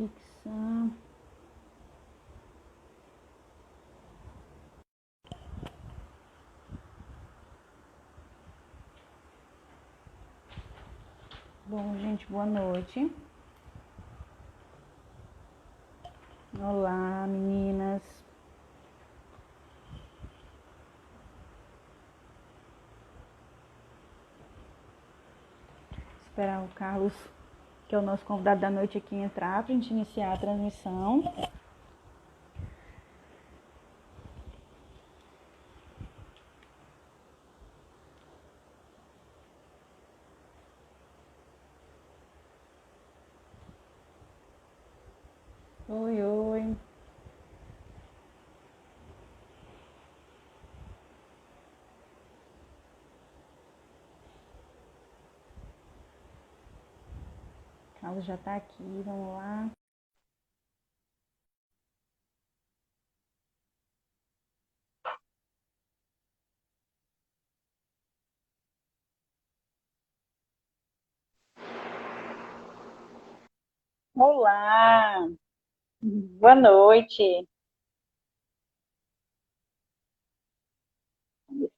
Fixar. Bom, gente, boa noite. Olá, meninas. Esperar o Carlos, que é o nosso convidado da noite aqui, entrar para a gente iniciar a transmissão. Oi, oi. Carlos já está aqui, vamos lá. Olá, boa noite.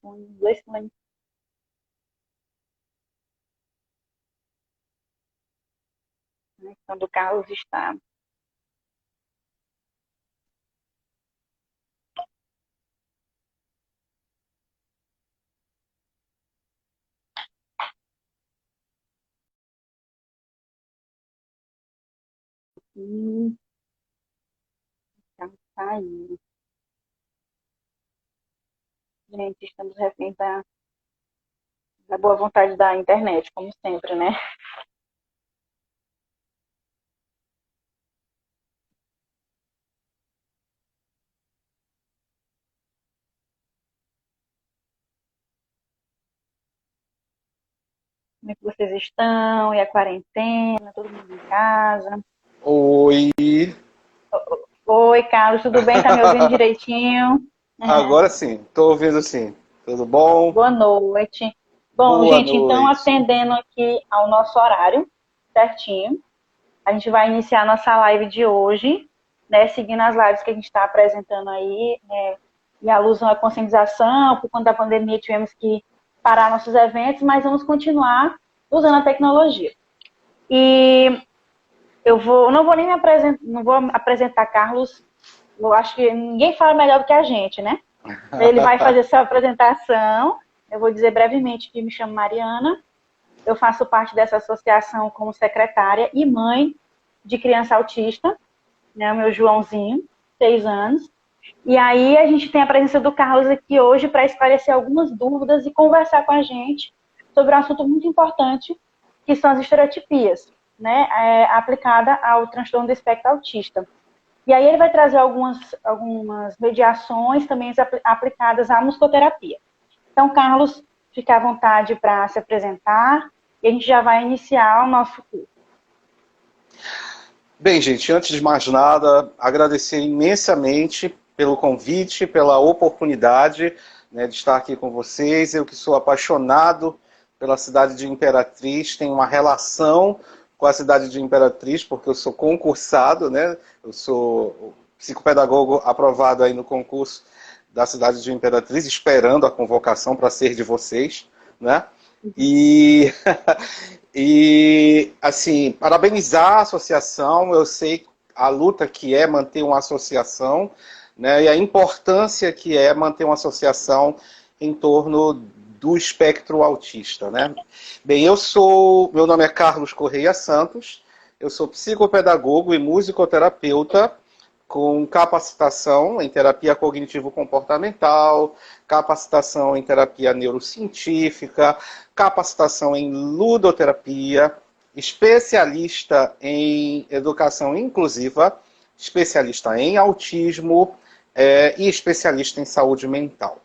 Dois segundos. Quando o Carlos está. Hum, tá aí. Gente, estamos reféns da boa vontade da internet, como sempre, né? Como é que vocês estão? E a quarentena? Todo mundo em casa? Oi, Oi, Carlos, tudo bem? Tá me ouvindo direitinho? agora sim, estou ouvindo sim. Tudo bom? Boa noite. Bom, Boa gente, então noite. atendendo aqui ao nosso horário, certinho. A gente vai iniciar a nossa live de hoje, né, seguindo as lives que a gente está apresentando aí, né, e alusão à conscientização, por conta da pandemia tivemos que parar nossos eventos, mas vamos continuar usando a tecnologia. E não vou nem me apresentar, não vou apresentar Carlos, eu acho que ninguém fala melhor do que a gente, né? Ele vai fazer essa apresentação, eu vou dizer brevemente que me chamo Mariana, eu faço parte dessa associação como secretária e mãe de criança autista, né, o meu Joãozinho, 6 anos. E aí a gente tem a presença do Carlos aqui hoje para esclarecer algumas dúvidas e conversar com a gente sobre um assunto muito importante, que são as estereotipias, né, aplicada ao transtorno do espectro autista. E aí ele vai trazer algumas mediações também aplicadas à musicoterapia. Então, Carlos, fique à vontade para se apresentar e a gente já vai iniciar o nosso curso. Bem, gente, antes de mais nada, agradecer imensamente pelo convite, pela oportunidade, né, de estar aqui com vocês. Eu que sou apaixonado pela cidade de Imperatriz, tenho uma relação com a cidade de Imperatriz, porque eu sou concursado, né? Eu sou psicopedagogo aprovado aí no concurso da cidade de Imperatriz, esperando a convocação para ser de vocês, né? E assim, parabenizar a associação. Eu sei a luta que é manter uma associação, né, e a importância que é manter uma associação em torno do espectro autista, né? Bem, meu nome é Carlos Correia Santos, eu sou psicopedagogo e musicoterapeuta com capacitação em terapia cognitivo-comportamental, capacitação em terapia neurocientífica, capacitação em ludoterapia, especialista em educação inclusiva, especialista em autismo e especialista em saúde mental.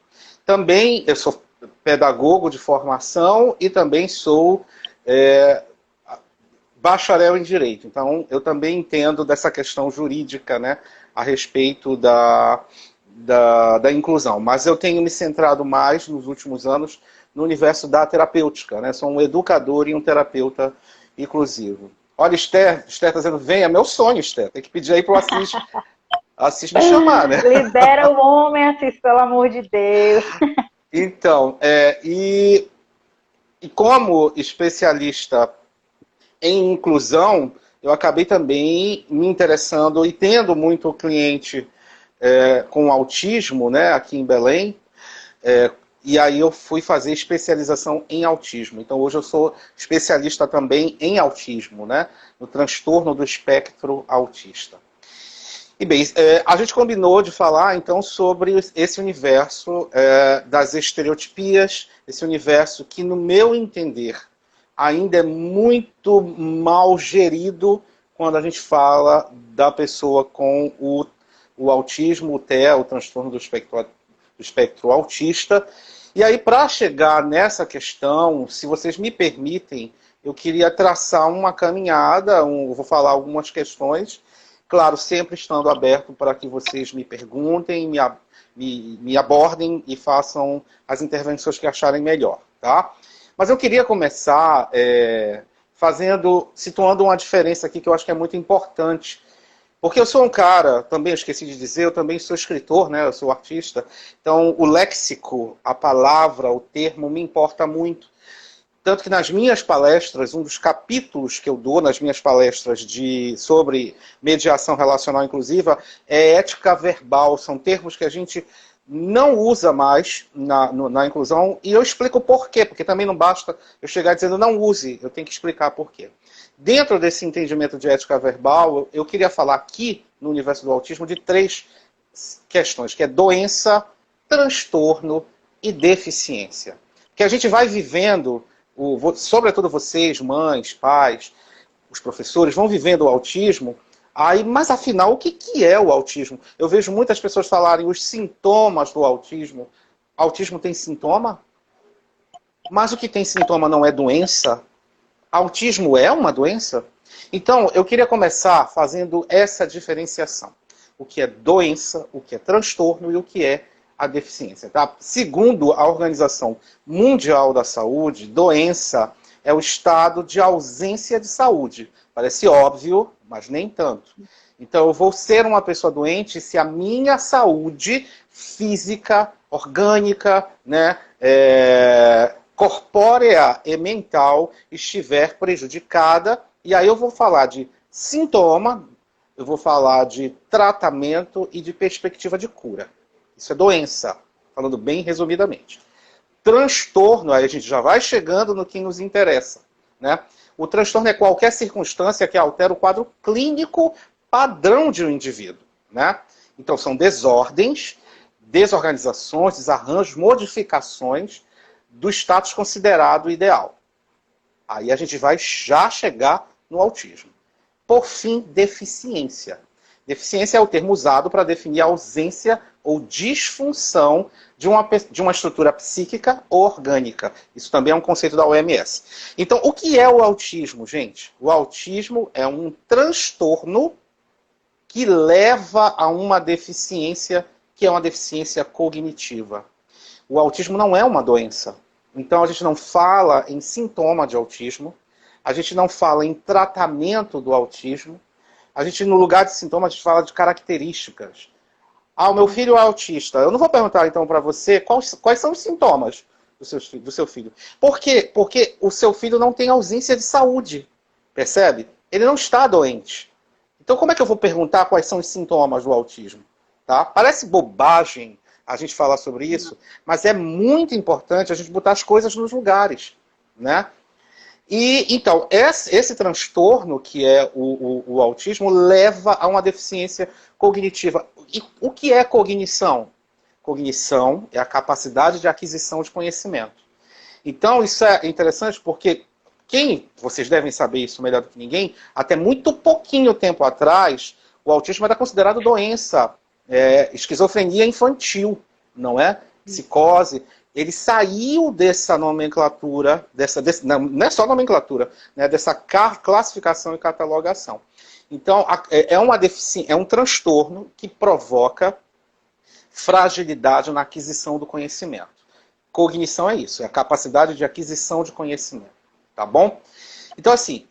Também eu sou pedagogo de formação e também sou bacharel em Direito. Então, eu também entendo dessa questão jurídica, né, a respeito da inclusão. Mas eu tenho me centrado mais, nos últimos anos, no universo da terapêutica, né? Sou um educador e um terapeuta inclusivo. Olha, Esther tá dizendo, venha, meu sonho, Esther. Tem que pedir aí pro Assis me chamar, né? Libera o homem, Assis, pelo amor de Deus. Então, e como especialista em inclusão, eu acabei também me interessando e tendo muito cliente com autismo, né, aqui em Belém, e aí eu fui fazer especialização em autismo. Então hoje eu sou especialista também em autismo, né, no transtorno do espectro autista. E bem, a gente combinou de falar então sobre esse universo das estereotipias, esse universo que, no meu entender, ainda é muito mal gerido quando a gente fala da pessoa com o autismo, o TEA, o transtorno do espectro autista. E aí, para chegar nessa questão, se vocês me permitem, eu queria traçar uma caminhada, vou falar algumas questões, claro, sempre estando aberto para que vocês me perguntem, me abordem e façam as intervenções que acharem melhor, tá? Mas eu queria começar situando uma diferença aqui que eu acho que é muito importante. Porque eu sou um cara, também eu esqueci de dizer, eu também sou escritor, né? Eu sou artista. Então o léxico, a palavra, o termo me importa muito. Tanto que nas minhas palestras, um dos capítulos que eu dou nas minhas palestras sobre mediação relacional inclusiva é ética verbal. São termos que a gente não usa mais na inclusão, e eu explico por quê, porque também não basta eu chegar dizendo não use, eu tenho que explicar por quê. Dentro desse entendimento de ética verbal, eu queria falar aqui, no universo do autismo, de 3 questões, que é doença, transtorno e deficiência. Que a gente vai vivendo, sobretudo vocês, mães, pais, os professores, vão vivendo o autismo. Mas afinal, o que é o autismo? Eu vejo muitas pessoas falarem os sintomas do autismo. Autismo tem sintoma? Mas o que tem sintoma não é doença? Autismo é uma doença? Então, eu queria começar fazendo essa diferenciação. O que é doença, o que é transtorno e o que é a deficiência. Tá? Segundo a Organização Mundial da Saúde, doença é o estado de ausência de saúde. Parece óbvio, mas nem tanto. Então, eu vou ser uma pessoa doente se a minha saúde física, orgânica, né, corpórea e mental estiver prejudicada. E aí eu vou falar de sintoma, eu vou falar de tratamento e de perspectiva de cura. Isso é doença, falando bem resumidamente. Transtorno, aí a gente já vai chegando no que nos interessa, né? O transtorno é qualquer circunstância que altera o quadro clínico padrão de um indivíduo, né? Então são desordens, desorganizações, desarranjos, modificações do status considerado ideal. Aí a gente vai já chegar no autismo. Por fim, deficiência. Deficiência é o termo usado para definir a ausência ou disfunção de uma estrutura psíquica ou orgânica. Isso também é um conceito da OMS. Então, o que é o autismo, gente? O autismo é um transtorno que leva a uma deficiência, que é uma deficiência cognitiva. O autismo não é uma doença. Então, a gente não fala em sintoma de autismo, a gente não fala em tratamento do autismo, a gente, no lugar de sintomas, a gente fala de características. O meu filho é autista. Eu não vou perguntar, então, para você quais são os sintomas do seu filho. Por quê? Porque o seu filho não tem ausência de saúde. Percebe? Ele não está doente. Então, como é que eu vou perguntar quais são os sintomas do autismo? Tá? Parece bobagem a gente falar sobre isso, mas é muito importante a gente botar as coisas nos lugares, né? E, então, esse transtorno, que é o autismo, leva a uma deficiência cognitiva. E o que é cognição? Cognição é a capacidade de aquisição de conhecimento. Então, isso é interessante porque vocês devem saber isso melhor do que ninguém, até muito pouquinho tempo atrás, o autismo era considerado doença, esquizofrenia infantil, não é? Psicose. Ele saiu dessa nomenclatura, não é só nomenclatura, né, dessa classificação e catalogação. Então, é um transtorno que provoca fragilidade na aquisição do conhecimento. Cognição é isso, é a capacidade de aquisição de conhecimento. Tá bom? Então, assim,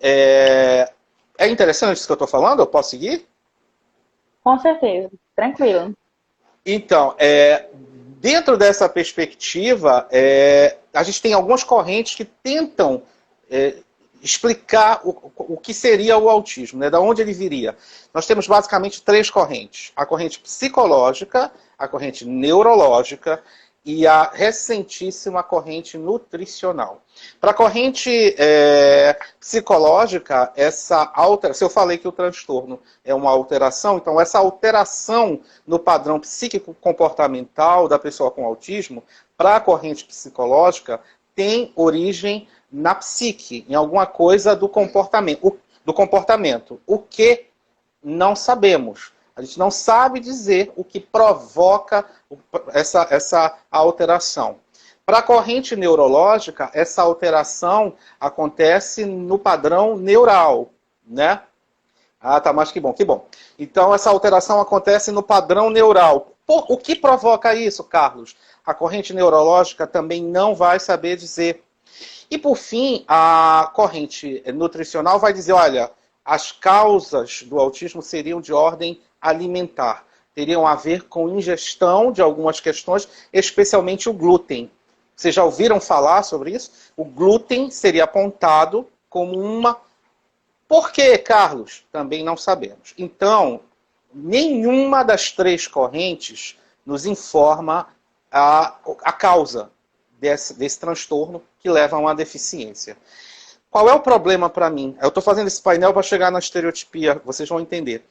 É interessante isso que eu estou falando? Eu posso seguir? Com certeza, tranquilo. Então, dentro dessa perspectiva, a gente tem algumas correntes que tentam explicar o que seria o autismo, né? Da onde ele viria. Nós temos basicamente três correntes: a corrente psicológica, a corrente neurológica e a recentíssima corrente nutricional. Para a corrente psicológica, se eu falei que o transtorno é uma alteração, então essa alteração no padrão psíquico-comportamental da pessoa com autismo, para a corrente psicológica, tem origem na psique, em alguma coisa do comportamento. O que não sabemos. A gente não sabe dizer o que provoca essa alteração. Para a corrente neurológica, essa alteração acontece no padrão neural, né? Ah, tá, mas que bom, que bom. Então, essa alteração acontece no padrão neural. O que provoca isso, Carlos? A corrente neurológica também não vai saber dizer. E, por fim, a corrente nutricional vai dizer, olha, as causas do autismo seriam de ordem alimentar. Teriam a ver com ingestão de algumas questões, especialmente o glúten. Vocês já ouviram falar sobre isso? O glúten seria apontado como uma... Por quê, Carlos? Também não sabemos. Então, nenhuma das três correntes nos informa a causa desse transtorno que leva a uma deficiência. Qual é o problema para mim? Eu estou fazendo esse painel para chegar na estereotipia, vocês vão entender.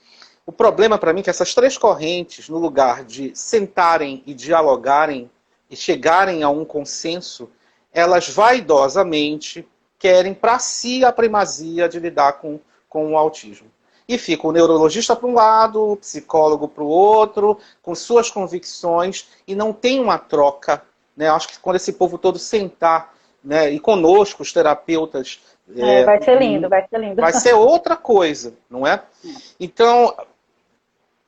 O problema para mim é que essas três correntes, no lugar de sentarem e dialogarem e chegarem a um consenso, elas vaidosamente querem para si a primazia de lidar com o autismo. E fica o neurologista para um lado, o psicólogo para o outro, com suas convicções, e não tem uma troca. Né? Acho que quando esse povo todo sentar, né, e conosco, os terapeutas... vai ser lindo, vai ser lindo. Vai ser outra coisa, não é? Então,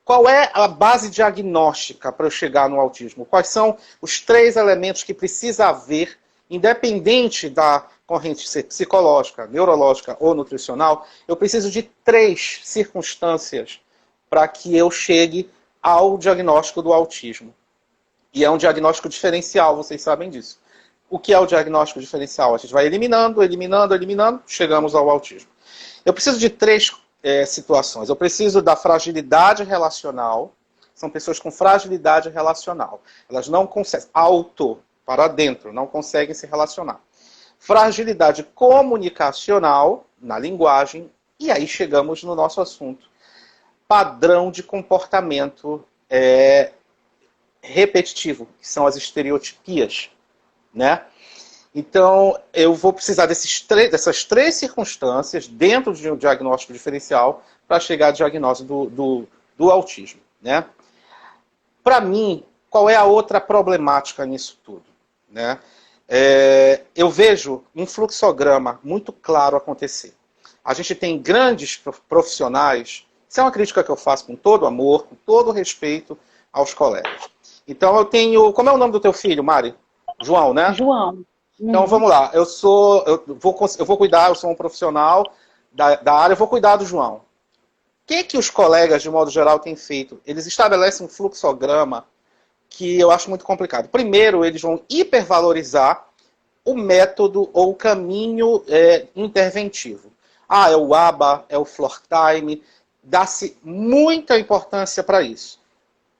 qual é a base diagnóstica para eu chegar no autismo? Quais são os três elementos que precisa haver, independente da corrente ser psicológica, neurológica ou nutricional? Eu preciso de três circunstâncias para que eu chegue ao diagnóstico do autismo. E é um diagnóstico diferencial, vocês sabem disso. O que é o diagnóstico diferencial? A gente vai eliminando, chegamos ao autismo. Eu preciso de três situações. Eu preciso da fragilidade relacional. São pessoas com fragilidade relacional. Elas não conseguem, para dentro, não conseguem se relacionar. Fragilidade comunicacional, na linguagem, e aí chegamos no nosso assunto. Padrão de comportamento repetitivo, que são as estereotipias, né? Então, eu vou precisar dessas três circunstâncias dentro de um diagnóstico diferencial para chegar à diagnose do autismo, né? Para mim, qual é a outra problemática nisso tudo, né? Eu vejo um fluxograma muito claro acontecer. A gente tem grandes profissionais, isso é uma crítica que eu faço com todo amor, com todo respeito aos colegas. Então eu tenho... Como é o nome do teu filho, Mari? João, né? João. Então vamos lá. Eu vou cuidar, eu sou um profissional da área, eu vou cuidar do João. O que os colegas, de modo geral, têm feito? Eles estabelecem um fluxograma que eu acho muito complicado. Primeiro, eles vão hipervalorizar o método ou o caminho interventivo. É o ABA, é o Floor Time. Dá-se muita importância para isso.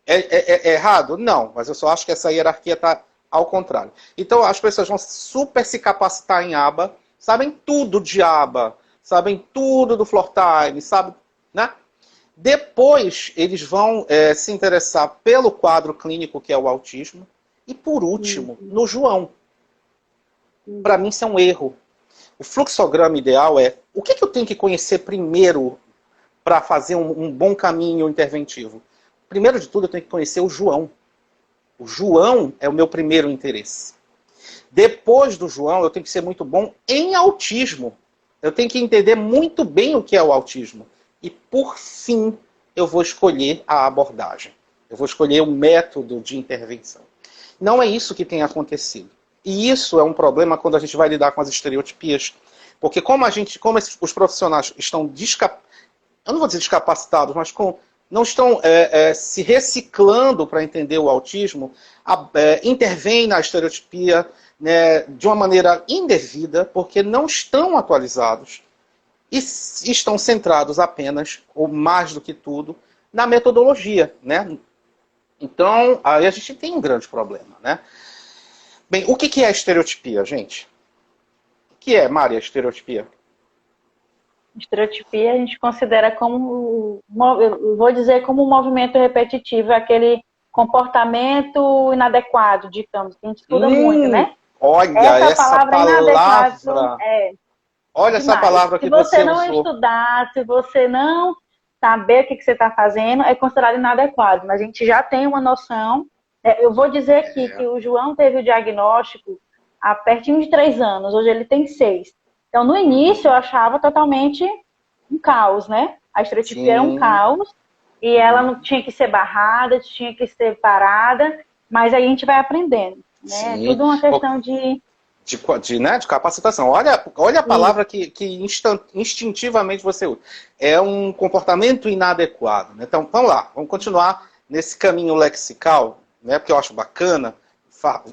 É errado? Não, mas eu só acho que essa hierarquia está ao contrário. Então as pessoas vão super se capacitar em ABA, sabem tudo de ABA, sabem tudo do Floor Time, sabem, né? Depois eles vão se interessar pelo quadro clínico que é o autismo. E por último, no João. Para mim isso é um erro. O fluxograma ideal é o que eu tenho que conhecer primeiro para fazer um bom caminho interventivo? Primeiro de tudo, eu tenho que conhecer o João. O João é o meu primeiro interesse. Depois do João, eu tenho que ser muito bom em autismo. Eu tenho que entender muito bem o que é o autismo. E, por fim, eu vou escolher a abordagem. Eu vou escolher o método de intervenção. Não é isso que tem acontecido. E isso é um problema quando a gente vai lidar com as estereotipias. Porque como os profissionais estão eu não vou dizer descapacitados, mas não estão se reciclando para entender o autismo, intervêm na estereotipia, né, de uma maneira indevida, porque não estão atualizados e estão centrados apenas, ou mais do que tudo, na metodologia, né? Então, aí a gente tem um grande problema, né? Bem, o que é estereotipia, gente? O que é, Mari, a estereotipia? Estereotipia a gente considera como, eu vou dizer como um movimento repetitivo, aquele comportamento inadequado, digamos, que a gente estuda muito, né? Olha, essa palavra inadequado olha demais. Essa palavra que você Se você não usou. estudar, se você não saber o que você está fazendo, é considerado inadequado. Mas a gente já tem uma noção. Eu vou dizer aqui que o João teve o diagnóstico há pertinho de 3 anos, hoje ele tem 6. Então, no início, eu achava totalmente um caos, né? A estereotipia era um caos, e ela não tinha que ser barrada, tinha que ser parada, mas aí a gente vai aprendendo, né? É tudo uma questão de capacitação. Olha a palavra que instintivamente você usa. É um comportamento inadequado, né? Então, vamos lá, vamos continuar nesse caminho lexical, né? Porque eu acho bacana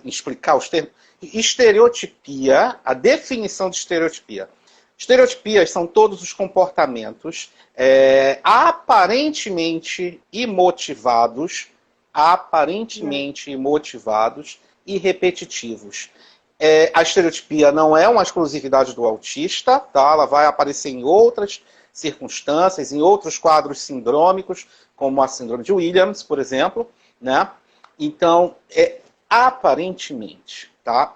explicar os termos. Estereotipia, a definição de estereotipia. Estereotipias são todos os comportamentos aparentemente imotivados e repetitivos. A estereotipia não é uma exclusividade do autista, tá? Ela vai aparecer em outras circunstâncias, em outros quadros sindrômicos, como a síndrome de Williams, por exemplo, né? Então, aparentemente, tá?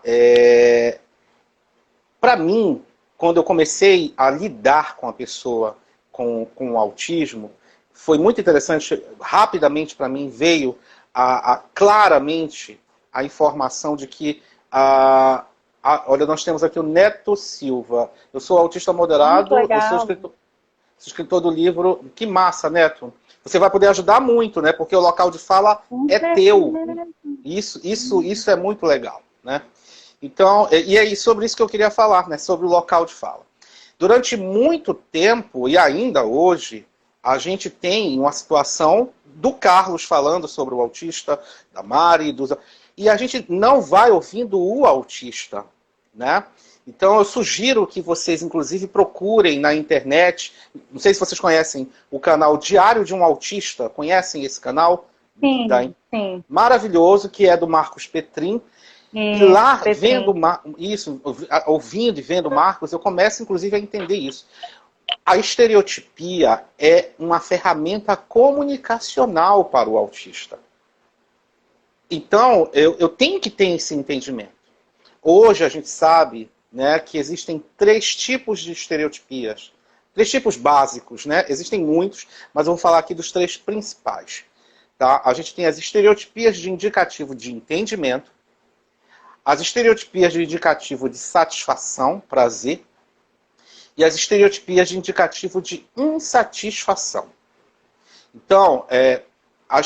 Para mim, quando eu comecei a lidar com a pessoa com o autismo, foi muito interessante. Rapidamente para mim veio claramente a informação de que olha, nós temos aqui o Neto Silva. Eu sou autista moderado, eu sou escritor do livro. Que massa, Neto. Você vai poder ajudar muito, né? Porque o local de fala é teu. Isso é muito legal, né? Então, e é sobre isso que eu queria falar, né? Sobre o local de fala. Durante muito tempo, e ainda hoje, a gente tem uma situação do Carlos falando sobre o autista, da Mari, e a gente não vai ouvindo o autista, né? Então eu sugiro que vocês, inclusive, procurem na internet, não sei se vocês conhecem o canal Diário de um Autista, conhecem esse canal? Sim, sim. Maravilhoso, que é do Marcos Petrin. E lá, ouvindo e vendo Marcos, eu começo, inclusive, a entender isso. A estereotipia é uma ferramenta comunicacional para o autista. Então, eu tenho que ter esse entendimento. Hoje a gente sabe, né, que existem 3 tipos de estereotipias. 3 tipos básicos, né? Existem muitos, mas eu vou falar aqui dos 3 principais. Tá? A gente tem as estereotipias de indicativo de entendimento, as estereotipias de indicativo de satisfação, prazer, e as estereotipias de indicativo de insatisfação. Então, a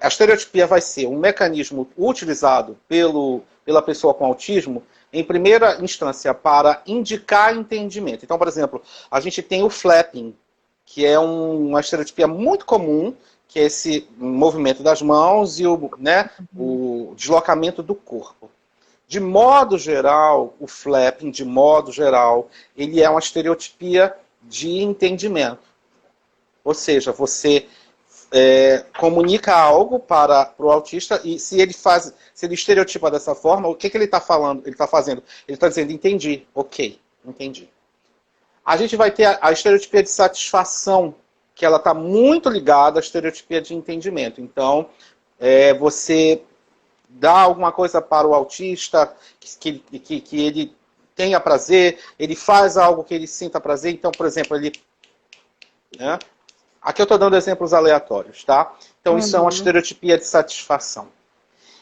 estereotipia vai ser um mecanismo utilizado pela pessoa com autismo, em primeira instância, para indicar entendimento. Então, por exemplo, a gente tem o flapping, que é uma estereotipia muito comum, que é esse movimento das mãos e o deslocamento do corpo. De modo geral, o flapping, de modo geral, ele é uma estereotipia de entendimento. Ou seja, você comunica algo para o autista e se ele estereotipa dessa forma, o que ele está falando? Ele está fazendo? Ele está dizendo, entendi, ok, entendi. A gente vai ter a estereotipia de satisfação, que ela está muito ligada à estereotipia de entendimento. Então, você dá alguma coisa para o autista que ele tenha prazer, ele faz algo que ele sinta prazer. Então, por exemplo, né? Aqui eu estou dando exemplos aleatórios, tá? Então, isso é uma estereotipia de satisfação.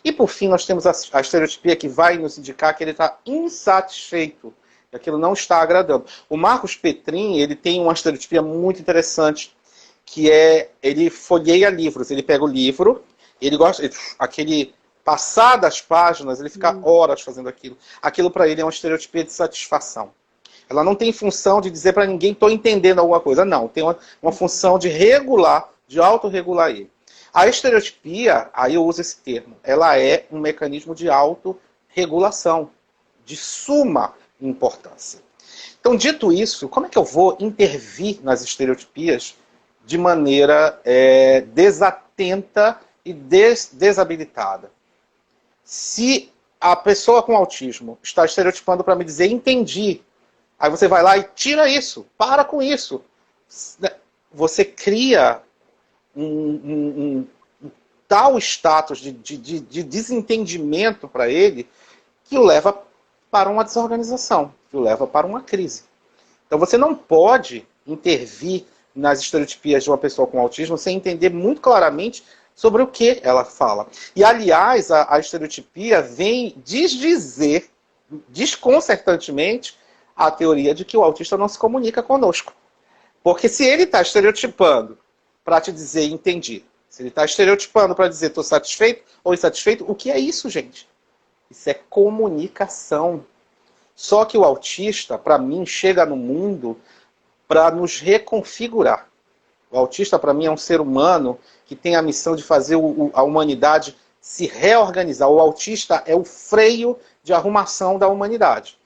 E, por fim, nós temos a estereotipia que vai nos indicar que ele está insatisfeito, que aquilo não está agradando. O Marcos Petrin, ele tem uma estereotipia muito interessante, que ele folheia livros. Ele pega o livro, ele gosta, passar das páginas, ele fica horas fazendo aquilo. Aquilo para ele é uma estereotipia de satisfação. Ela não tem função de dizer para ninguém, estou entendendo alguma coisa. Não, tem uma função de regular, de autorregular ele. A estereotipia, aí eu uso esse termo, ela é um mecanismo de autorregulação, de suma importância. Então, dito isso, como é que eu vou intervir nas estereotipias de maneira desatenta e desabilitada? Se a pessoa com autismo está estereotipando para me dizer, entendi, aí você vai lá e tira isso, para com isso. Você cria um tal status de desentendimento para ele que o leva para uma desorganização, que o leva para uma crise. Então você não pode intervir nas estereotipias de uma pessoa com autismo sem entender muito claramente sobre o que ela fala. E, aliás, a estereotipia vem desdizer, desconcertantemente, a teoria de que o autista não se comunica conosco. Porque se ele está estereotipando para te dizer entendi, se ele está estereotipando para dizer estou satisfeito ou insatisfeito, o que é isso, gente? Isso é comunicação. Só que o autista, para mim, chega no mundo para nos reconfigurar. O autista, para mim, é um ser humano que tem a missão de fazer a humanidade se reorganizar. O autista é o freio de arrumação da humanidade.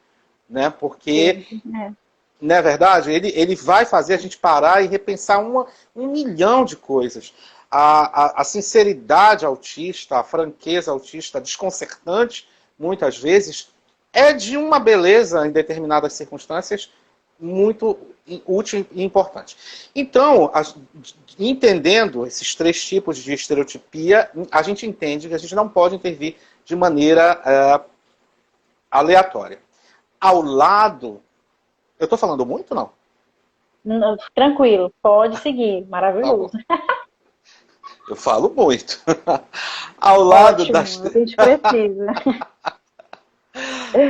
Né? Porque, não é verdade? Ele vai fazer a gente parar e repensar um milhão de coisas. A sinceridade autista, a franqueza autista, desconcertante, muitas vezes, é de uma beleza em determinadas circunstâncias muito útil e importante. Então, entendendo esses três tipos de estereotipia, a gente entende que a gente não pode intervir de maneira aleatória. Ao lado... Eu estou falando muito, não? Não, tranquilo, pode seguir, maravilhoso. Tá bom. Eu falo muito. Ao lado Ótimo, das... a gente precisa.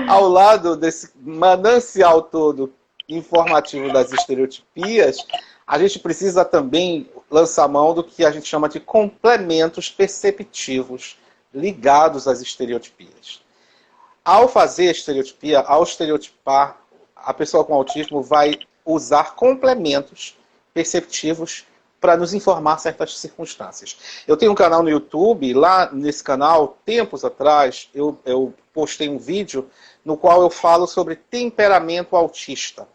Ao lado desse manancial todo informativo das estereotipias, a gente precisa também lançar mão do que a gente chama de complementos perceptivos ligados às estereotipias. Ao fazer estereotipia, ao estereotipar, a pessoa com autismo vai usar complementos perceptivos para nos informar certas circunstâncias. Eu tenho um canal no YouTube, lá nesse canal, tempos atrás, eu postei um vídeo no qual eu falo sobre temperamento autista.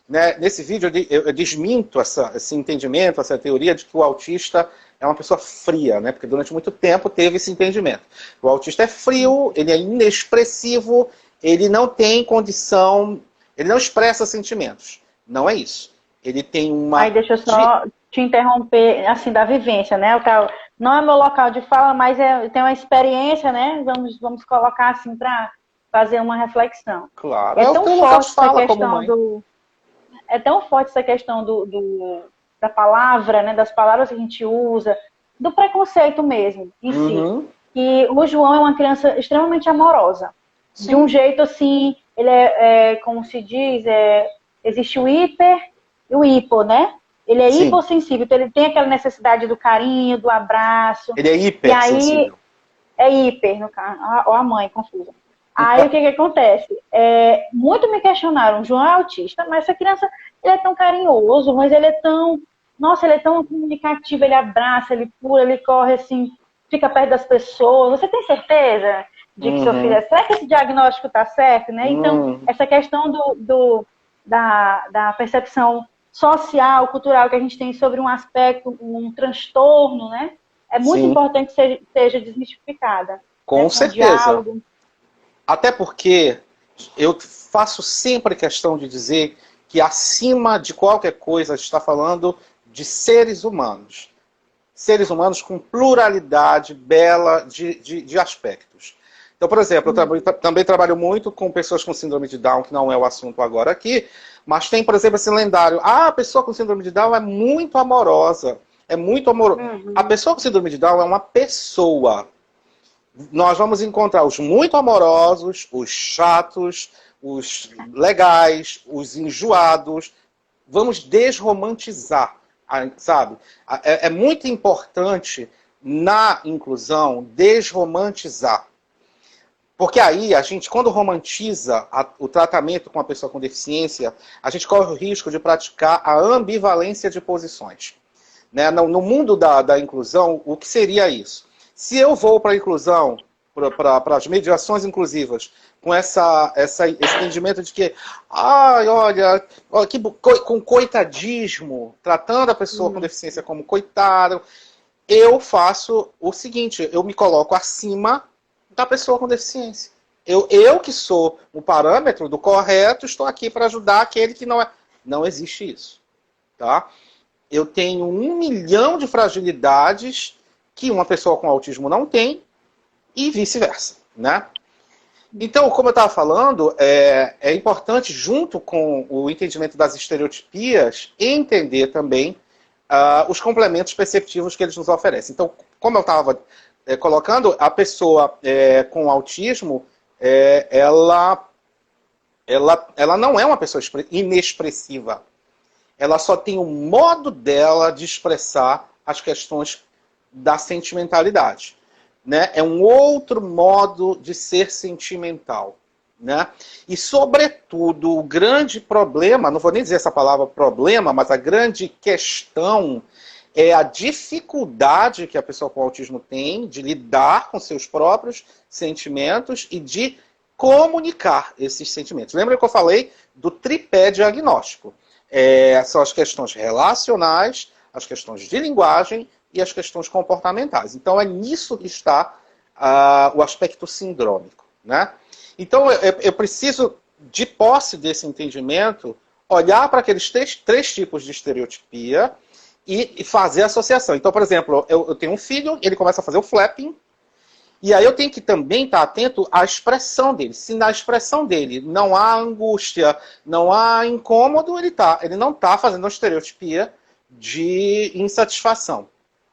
Né? Nesse vídeo eu desminto esse entendimento, essa teoria de que o autista é uma pessoa fria, né? Porque durante muito tempo teve esse entendimento. O autista é frio, ele é inexpressivo, ele não tem condição, ele não expressa sentimentos. Não é isso. Ele tem uma... Aí deixa eu só te interromper, assim, da vivência, né? Não é meu local de fala, mas tem uma experiência, né? Vamos colocar assim para fazer uma reflexão. Claro. É tão forte essa fala questão é tão forte essa questão da palavra, né? Das palavras que a gente usa, do preconceito mesmo, em si. E o João é uma criança extremamente amorosa. Sim. De um jeito assim, ele como se diz, existe o hiper e o hipo, né? Ele é Sim. hipossensível, então ele tem aquela necessidade do carinho, do abraço. Ele é hipersensível. E aí, é hiper, no caso. Ou a mãe, confusa. Aí o que acontece? Muito me questionaram, o João é autista, mas essa criança, ele é tão carinhoso, mas ele é tão... Nossa, ele é tão comunicativo, ele abraça, ele pula, ele corre assim, fica perto das pessoas. Você tem certeza de que seu filho é... Será que esse diagnóstico está certo, né? Então, essa questão da percepção social, cultural que a gente tem sobre um aspecto, um transtorno, né? É muito Sim. importante que seja desmistificada. Com certeza. Diálogo. Até porque eu faço sempre questão de dizer que acima de qualquer coisa a gente está falando de seres humanos. Seres humanos com pluralidade bela de aspectos. Então, por exemplo, eu também trabalho muito com pessoas com síndrome de Down, que não é o assunto agora aqui, mas tem, por exemplo, esse lendário. A pessoa com síndrome de Down é muito amorosa. É muito amorosa. A pessoa com síndrome de Down é uma pessoa. Nós vamos encontrar os muito amorosos, os chatos, os legais, os enjoados. Vamos desromantizar, sabe? É muito importante, na inclusão, desromantizar. Porque aí, a gente, quando romantiza o tratamento com a pessoa com deficiência, a gente corre o risco de praticar a ambivalência de posições. Né? No mundo da inclusão, o que seria isso? Se eu vou para a inclusão, para as mediações inclusivas, com esse entendimento de que, olha com coitadismo, tratando a pessoa com deficiência como coitado, eu faço o seguinte, eu me coloco acima da pessoa com deficiência. Eu que sou o parâmetro do correto, estou aqui para ajudar aquele que não é. Não existe isso. Tá? Eu tenho 1 milhão de fragilidades que uma pessoa com autismo não tem e vice-versa. Né? Então, como eu estava falando, é importante, junto com o entendimento das estereotipias, entender também os complementos perceptivos que eles nos oferecem. Então, como eu estava colocando, a pessoa com autismo, ela não é uma pessoa inexpressiva. Ela só tem o modo dela de expressar as questões da sentimentalidade. Né? É um outro modo de ser sentimental. Né? E, sobretudo, o grande problema, não vou nem dizer essa palavra problema, mas a grande questão é a dificuldade que a pessoa com autismo tem de lidar com seus próprios sentimentos e de comunicar esses sentimentos. Lembra que eu falei do tripé diagnóstico? São as questões relacionais, as questões de linguagem e as questões comportamentais. Então, é nisso que está o aspecto sindrômico. Né? Então, eu preciso, de posse desse entendimento, olhar para aqueles três tipos de estereotipia e fazer a associação. Então, por exemplo, eu tenho um filho, ele começa a fazer o flapping, e aí eu tenho que também estar atento à expressão dele. Se na expressão dele não há angústia, não há incômodo, ele não está fazendo uma estereotipia de insatisfação.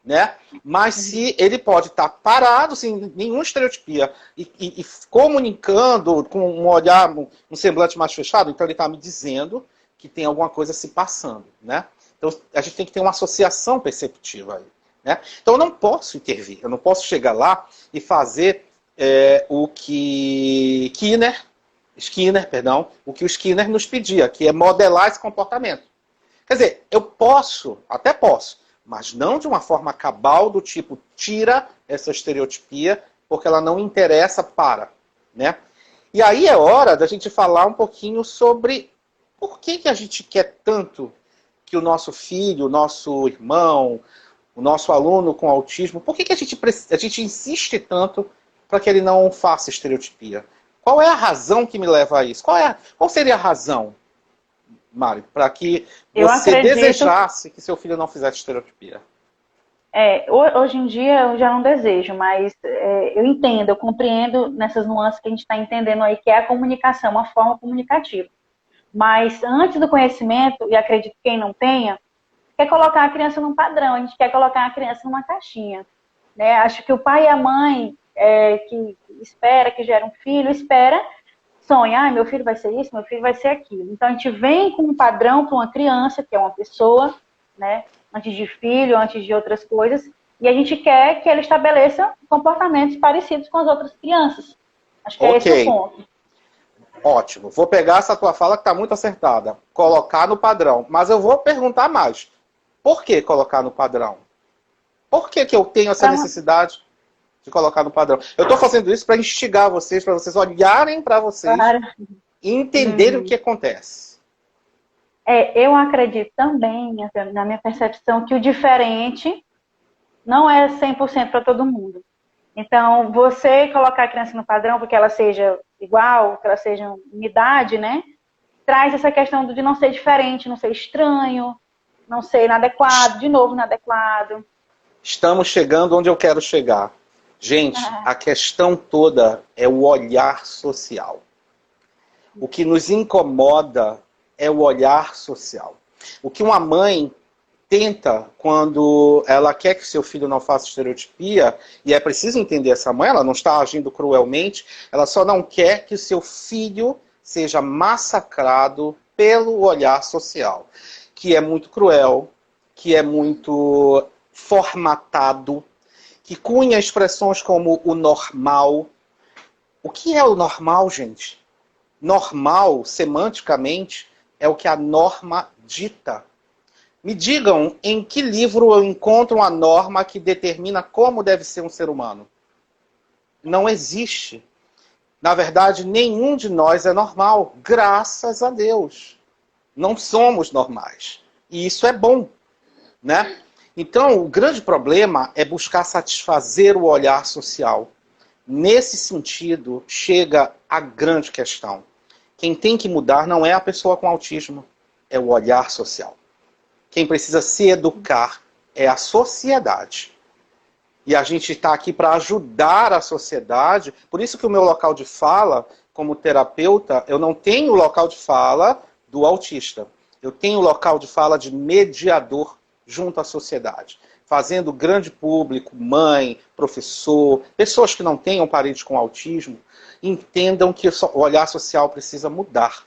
Né? Mas se ele pode estar parado, sem nenhuma estereotipia, e comunicando com um olhar, um semblante mais fechado, então ele está me dizendo que tem alguma coisa se passando. Né? Então a gente tem que ter uma associação perceptiva aí. Né? Então eu não posso intervir, eu não posso chegar lá e fazer o que o que o Skinner nos pedia, que é modelar esse comportamento. Quer dizer, até posso, mas não de uma forma cabal do tipo, tira essa estereotipia, porque ela não interessa para. Né? E aí é hora da gente falar um pouquinho sobre por que a gente quer tanto que o nosso filho, o nosso irmão, o nosso aluno com autismo, por que a gente insiste tanto para que ele não faça estereotipia? Qual é a razão que me leva a isso? Qual seria a razão, Mari, para que você desejasse que seu filho não fizesse estereotipia? Hoje em dia eu já não desejo, mas eu entendo, eu compreendo nessas nuances que a gente está entendendo aí, que é a comunicação, uma forma comunicativa. Mas antes do conhecimento, e acredito que quem não tenha, quer colocar a criança num padrão, a gente quer colocar a criança numa caixinha. Né? Acho que o pai e a mãe que espera que gere um filho, sonha, meu filho vai ser isso, meu filho vai ser aquilo. Então a gente vem com um padrão para uma criança, que é uma pessoa, né? Antes de filho, antes de outras coisas, e a gente quer que ele estabeleça comportamentos parecidos com as outras crianças. Acho que é esse o ponto. Ótimo. Vou pegar essa tua fala que está muito acertada. Colocar no padrão. Mas eu vou perguntar mais. Por que colocar no padrão? Por que eu tenho essa necessidade de colocar no padrão? Eu estou fazendo isso para instigar vocês, para vocês olharem para vocês e entenderem o que acontece. Eu acredito também, na minha percepção, que o diferente não é 100% para todo mundo. Então, você colocar a criança no padrão, porque ela seja igual, que ela seja unidade, né? Traz essa questão de não ser diferente, não ser estranho, não ser inadequado, de novo inadequado. Estamos chegando onde eu quero chegar. Gente, a questão toda é o olhar social. O que nos incomoda é o olhar social. O que uma mãe tenta quando ela quer que seu filho não faça estereotipia, e é preciso entender essa mãe, ela não está agindo cruelmente, ela só não quer que o seu filho seja massacrado pelo olhar social, que é muito cruel, que é muito formatado, que cunha expressões como o normal, O que é o normal, gente? Normal, semanticamente, é o que a norma dita. Me digam em que livro eu encontro uma norma que determina como deve ser um ser humano. Não existe. Na verdade, nenhum de nós é normal, graças a Deus. Não somos normais. E isso é bom, né? Então, o grande problema é buscar satisfazer o olhar social. Nesse sentido, chega a grande questão. Quem tem que mudar não é a pessoa com autismo, é o olhar social. Quem precisa se educar é a sociedade. E a gente está aqui para ajudar a sociedade. Por isso que o meu local de fala, como terapeuta, eu não tenho local de fala do autista. Eu tenho local de fala de mediador junto à sociedade. Fazendo o grande público, mãe, professor, pessoas que não tenham parente com autismo, entendam que o olhar social precisa mudar.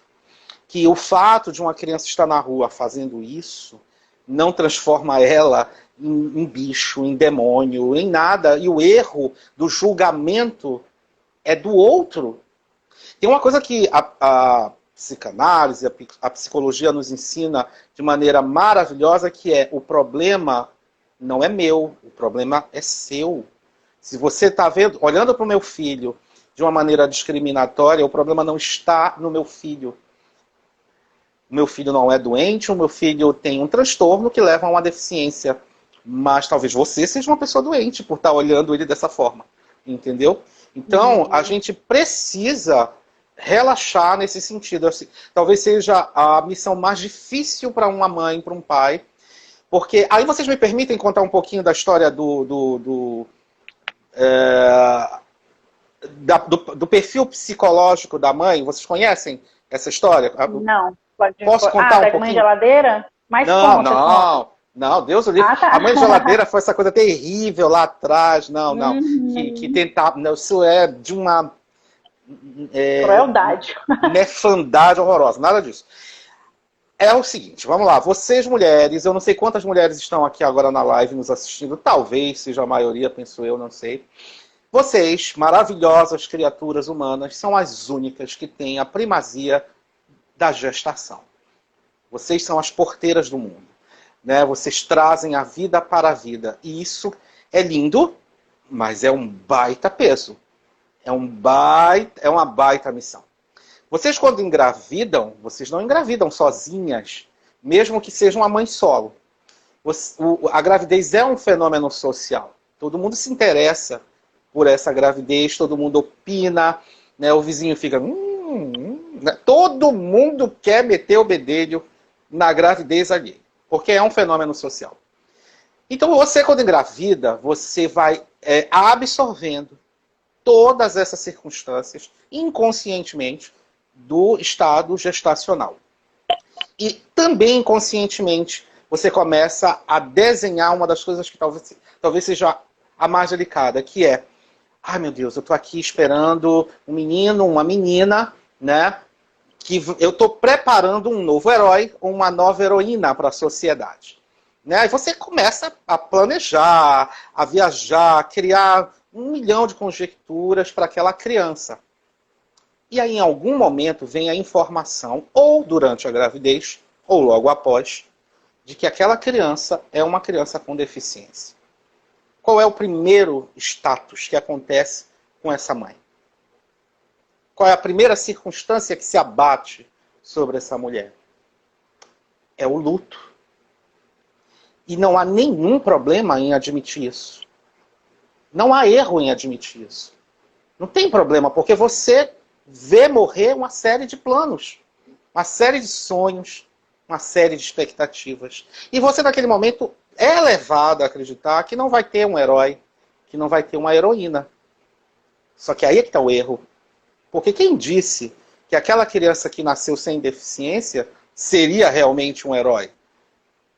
Que o fato de uma criança estar na rua fazendo isso não transforma ela em bicho, em demônio, em nada. E o erro do julgamento é do outro. Tem uma coisa que a psicanálise, a psicologia nos ensina de maneira maravilhosa, que é: o problema não é meu, o problema é seu. Se você está olhando para o meu filho de uma maneira discriminatória, o problema não está no meu filho. O meu filho não é doente, o meu filho tem um transtorno que leva a uma deficiência. Mas talvez você seja uma pessoa doente por estar olhando ele dessa forma. Entendeu? Então, a gente precisa relaxar nesse sentido. Talvez seja a missão mais difícil para uma mãe, para um pai. Porque aí vocês me permitem contar um pouquinho da história do perfil psicológico da mãe. Vocês conhecem essa história? Não. Posso contar um pouquinho? Mãe geladeira? Mas não, conta, não. conta. Não, Deus o livre. Ah, tá. A mãe geladeira foi essa coisa terrível lá atrás. Não, não. Que tentava. Não, isso é de uma. Crueldade. Nefandade horrorosa. Nada disso. É o seguinte, vamos lá. Vocês, mulheres, eu não sei quantas mulheres estão aqui agora na live nos assistindo. Talvez seja a maioria, penso eu, não sei. Vocês, maravilhosas criaturas humanas, são as únicas que têm a primazia da gestação. Vocês são as porteiras do mundo. Né? Vocês trazem a vida para a vida. E isso é lindo, mas é um baita peso. É uma baita missão. Vocês, quando engravidam, vocês não engravidam sozinhas, mesmo que seja uma mãe solo. A gravidez é um fenômeno social. Todo mundo se interessa por essa gravidez, todo mundo opina, né? O vizinho fica... né? Todo mundo quer meter o bedelho na gravidez alheia, porque é um fenômeno social. Então você, quando engravida, você vai absorvendo todas essas circunstâncias inconscientemente do estado gestacional. E também inconscientemente você começa a desenhar uma das coisas que talvez seja a mais delicada, que é: ai meu Deus, eu estou aqui esperando um menino, uma menina, né? Que eu estou preparando um novo herói ou uma nova heroína para a sociedade. Né? Aí você começa a planejar, a viajar, a criar 1 milhão de conjecturas para aquela criança. E aí, em algum momento, vem a informação, ou durante a gravidez, ou logo após, de que aquela criança é uma criança com deficiência. Qual é o primeiro status que acontece com essa mãe? Qual é a primeira circunstância que se abate sobre essa mulher? É o luto. E não há nenhum problema em admitir isso. Não há erro em admitir isso. Não tem problema, porque você vê morrer uma série de planos, uma série de sonhos, uma série de expectativas. E você, naquele momento, é levado a acreditar que não vai ter um herói, que não vai ter uma heroína. Só que aí é que está o erro. Porque quem disse que aquela criança que nasceu sem deficiência seria realmente um herói?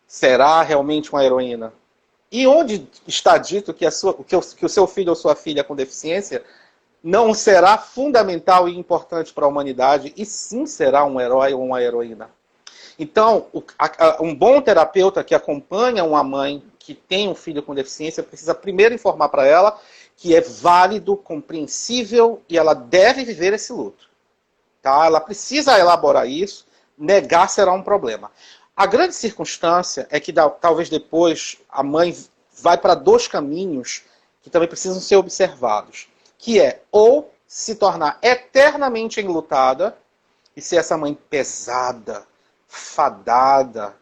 Será realmente uma heroína? E onde está dito que o seu filho ou sua filha com deficiência não será fundamental e importante para a humanidade, e sim será um herói ou uma heroína? Então, um bom terapeuta que acompanha uma mãe que tem um filho com deficiência precisa primeiro informar para ela que é válido, compreensível e ela deve viver esse luto. Tá? Ela precisa elaborar isso, negar será um problema. A grande circunstância é que talvez depois a mãe vai para dois caminhos que também precisam ser observados, que é ou se tornar eternamente enlutada e ser essa mãe pesada, fadada,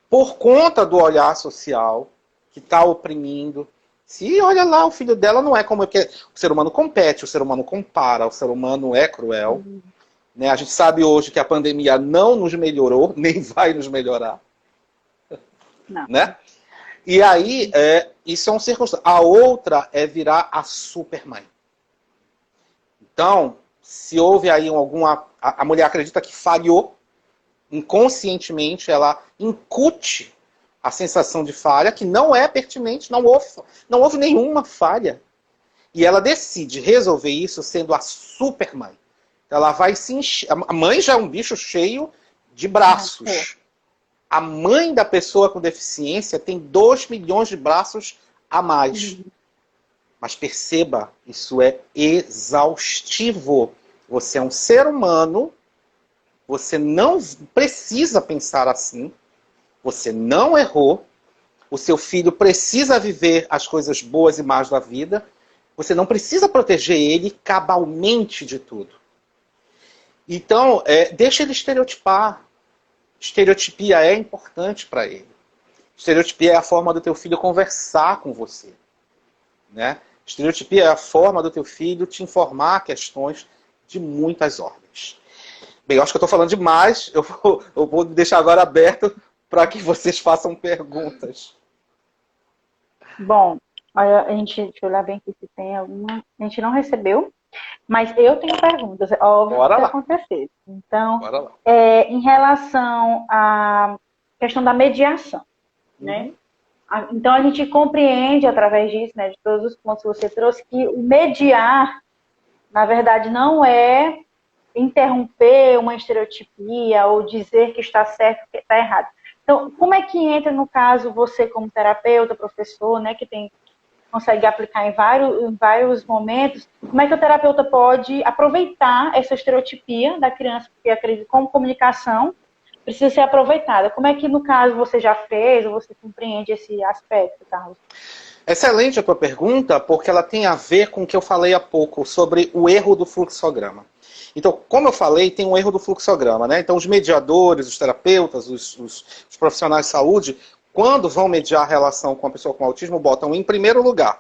por conta do olhar social que está oprimindo. Se olha lá, o filho dela não é como que o ser humano compete, o ser humano compara, o ser humano é cruel. Né? A gente sabe hoje que a pandemia não nos melhorou, nem vai nos melhorar. Não. Né? E aí, isso é um circunstância. A outra é virar a supermãe. Então, se houve aí alguma... A mulher acredita que falhou, inconscientemente ela incute a sensação de falha, que não é pertinente, não houve nenhuma falha. E ela decide resolver isso sendo a supermãe. Ela vai se encher. A mãe já é um bicho cheio de braços. A mãe da pessoa com deficiência tem 2 milhões de braços a mais. Mas perceba, isso é exaustivo. Você é um ser humano, você não precisa pensar assim, você não errou, o seu filho precisa viver as coisas boas e más da vida, você não precisa proteger ele cabalmente de tudo. Então, deixa ele estereotipar. Estereotipia é importante para ele. Estereotipia é a forma do teu filho conversar com você. Né? Estereotipia é a forma do teu filho te informar questões de muitas ordens. Bem, eu acho que eu estou falando demais. Eu vou deixar agora aberto para que vocês façam perguntas. Bom, deixa eu olhar bem aqui se tem alguma. A gente não recebeu, mas eu tenho perguntas. Óbvio que vai acontecer. Então, em relação à questão da mediação, né? Então, a gente compreende, através disso, né, de todos os pontos que você trouxe, que o mediar, na verdade, não é interromper uma estereotipia ou dizer que está certo, que está errado. Então, como é que entra, no caso, você como terapeuta, professor, né, que consegue aplicar em vários momentos, como é que o terapeuta pode aproveitar essa estereotipia da criança, porque acredito que como comunicação precisa ser aproveitada. Como é que, no caso, você já fez, ou você compreende esse aspecto, Carlos? Excelente a tua pergunta, porque ela tem a ver com o que eu falei há pouco sobre o erro do fluxograma. Então, como eu falei, tem um erro do fluxograma, né? Então, os mediadores, os terapeutas, os profissionais de saúde, quando vão mediar a relação com a pessoa com autismo, botam em primeiro lugar,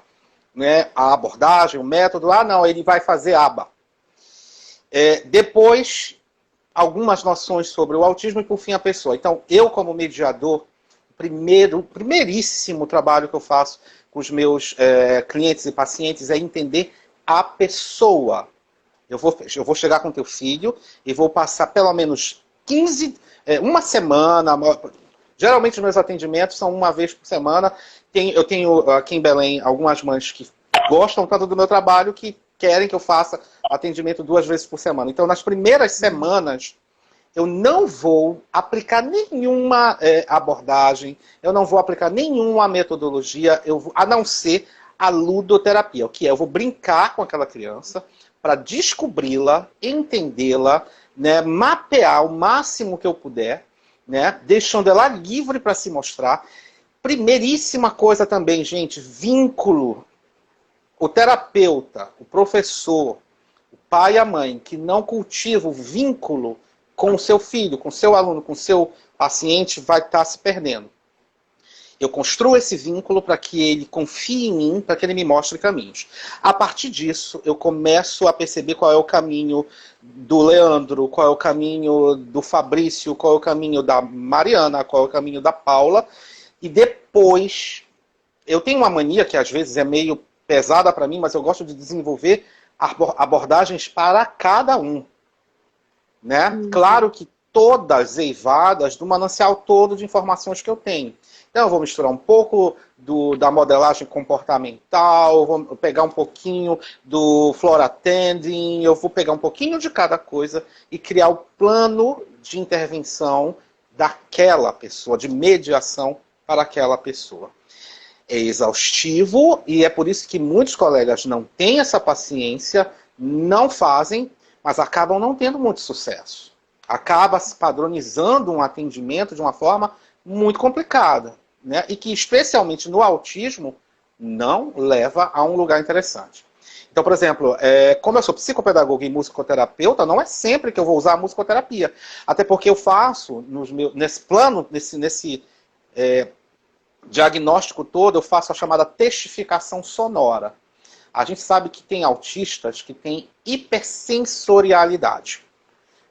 né, a abordagem, o método. Não, ele vai fazer aba. Depois, algumas noções sobre o autismo e, por fim, a pessoa. Então, eu, como mediador, o primeiríssimo trabalho que eu faço com os meus clientes e pacientes é entender a pessoa. Eu vou chegar com teu filho e vou passar pelo menos uma semana. Geralmente os meus atendimentos são uma vez por semana. Eu tenho aqui em Belém algumas mães que gostam tanto do meu trabalho que querem que eu faça atendimento 2 vezes por semana. Então, nas primeiras semanas, eu não vou aplicar nenhuma abordagem, eu não vou aplicar nenhuma metodologia, a não ser a ludoterapia. O que é? Eu vou brincar com aquela criança para descobri-la, entendê-la, né, mapear o máximo que eu puder, né, deixando ela livre para se mostrar. Primeiríssima coisa também, gente, vínculo. O terapeuta, o professor, o pai e a mãe que não cultiva o vínculo com o seu filho, com o seu aluno, com o seu paciente, vai estar se perdendo. Eu construo esse vínculo para que ele confie em mim, para que ele me mostre caminhos. A partir disso, eu começo a perceber qual é o caminho do Leandro, qual é o caminho do Fabrício, qual é o caminho da Mariana, qual é o caminho da Paula. E depois, eu tenho uma mania que às vezes é meio pesada para mim, mas eu gosto de desenvolver abordagens para cada um. Né? Claro que todas eivadas do manancial todo de informações que eu tenho. Então eu vou misturar um pouco da modelagem comportamental, vou pegar um pouquinho do Floratending, eu vou pegar um pouquinho de cada coisa e criar o plano de intervenção daquela pessoa, de mediação para aquela pessoa. é exaustivo e é por isso que muitos colegas não têm essa paciência, não fazem, mas acabam não tendo muito sucesso. Acaba se padronizando um atendimento de uma forma muito complicada, né? E que, especialmente no autismo, não leva a um lugar interessante. Então, por exemplo, como eu sou psicopedagogo e musicoterapeuta, não é sempre que eu vou usar a musicoterapia. Até porque eu faço, nesse plano, nesse diagnóstico todo, eu faço a chamada testificação sonora. A gente sabe que tem autistas que têm hipersensorialidade.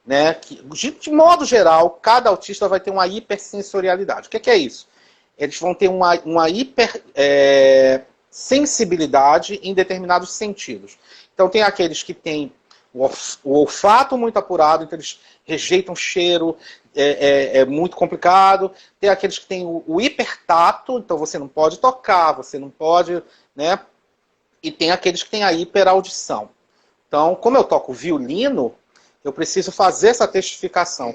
Né? De modo geral, cada autista vai ter uma hipersensorialidade. O que é isso? Eles vão ter uma hipersensibilidade em determinados sentidos. Então, tem aqueles que têm o olfato muito apurado, então eles rejeitam cheiro, é muito complicado. Tem aqueles que têm o hipertato, então você não pode tocar, você não pode, né? E tem aqueles que têm a hiperaudição. Então, como eu toco violino, eu preciso fazer essa testificação.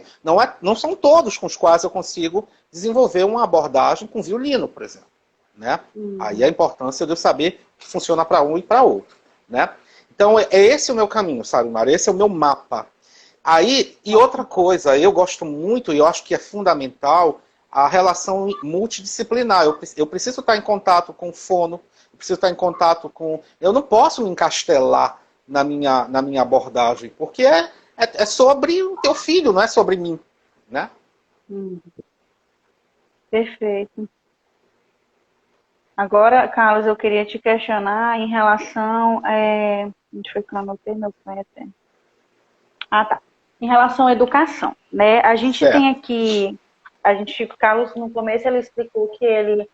Não são todos com os quais eu consigo desenvolver uma abordagem com violino, por exemplo. Né? Aí a importância de eu saber que funciona para um e para outro. Né? Então, esse o meu caminho, sabe, Mara? Esse é o meu mapa. Aí, e outra coisa, eu gosto muito, e eu acho que é fundamental, a relação multidisciplinar. Eu preciso estar em contato com o fono, eu preciso estar em contato com... Eu não posso me encastelar na minha abordagem, porque é sobre o teu filho, não é sobre mim. Né? Perfeito. Agora, Carlos, eu queria te questionar em relação... Onde foi que eu anotei meu pai até? Ah, tá. Em relação à educação, né? A gente tem aqui... O Carlos, no começo, ele explicou que ele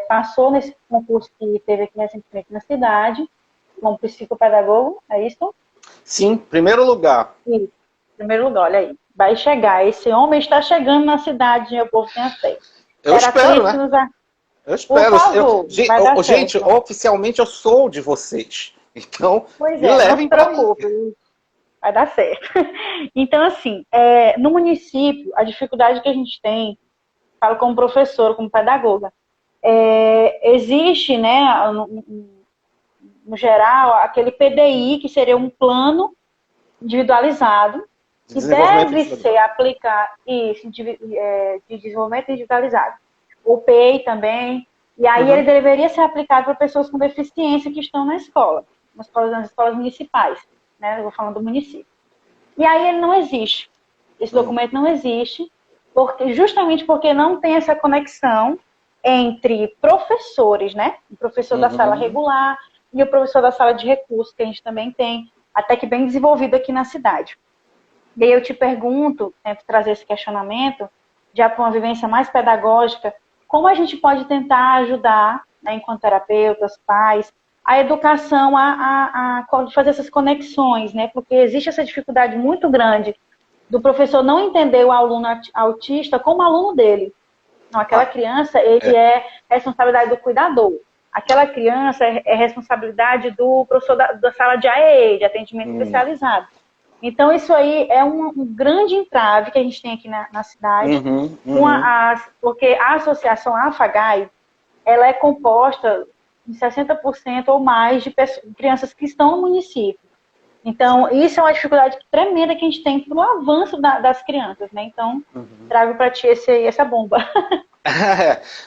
passou nesse concurso que teve aqui recentemente na cidade, como psicopedagogo, é isso? Sim, primeiro lugar. Sim, primeiro lugar, olha aí. Vai chegar, esse homem está chegando na cidade, meu povo tenha fé. Eu espero, né? Eu espero. Por favor, gente, oficialmente eu sou de vocês. Então, pois me não levem se preocupe. Vai dar certo. Então, assim, no município, a dificuldade que a gente tem, falo como professora, como pedagoga, existe, né, no geral, aquele PDI, que seria um plano individualizado, que deve ser aplicado, isso, de desenvolvimento individualizado. O PEI também, e aí ele deveria ser aplicado para pessoas com deficiência que estão na escola, nas escolas municipais, né? Eu vou falando do município. E aí ele não existe. Esse documento não existe, justamente porque não tem essa conexão entre professores, né? O professor da sala regular e o professor da sala de recursos, que a gente também tem, até que bem desenvolvido aqui na cidade. E aí eu te pergunto, tento trazer esse questionamento, já para uma vivência mais pedagógica, como a gente pode tentar ajudar, né, enquanto terapeutas, pais, a educação a fazer essas conexões, né? Porque existe essa dificuldade muito grande do professor não entender o aluno autista como aluno dele. Não, aquela criança, ele é responsabilidade do cuidador. Aquela criança é responsabilidade do professor da sala de AEE, de atendimento especializado. Então, isso aí é um grande entrave que a gente tem aqui na cidade, porque a associação AFAGAI, ela é composta em 60% ou mais de crianças que estão no município. Então, isso é uma dificuldade tremenda que a gente tem para o avanço das crianças, né? Então, trago para ti essa bomba.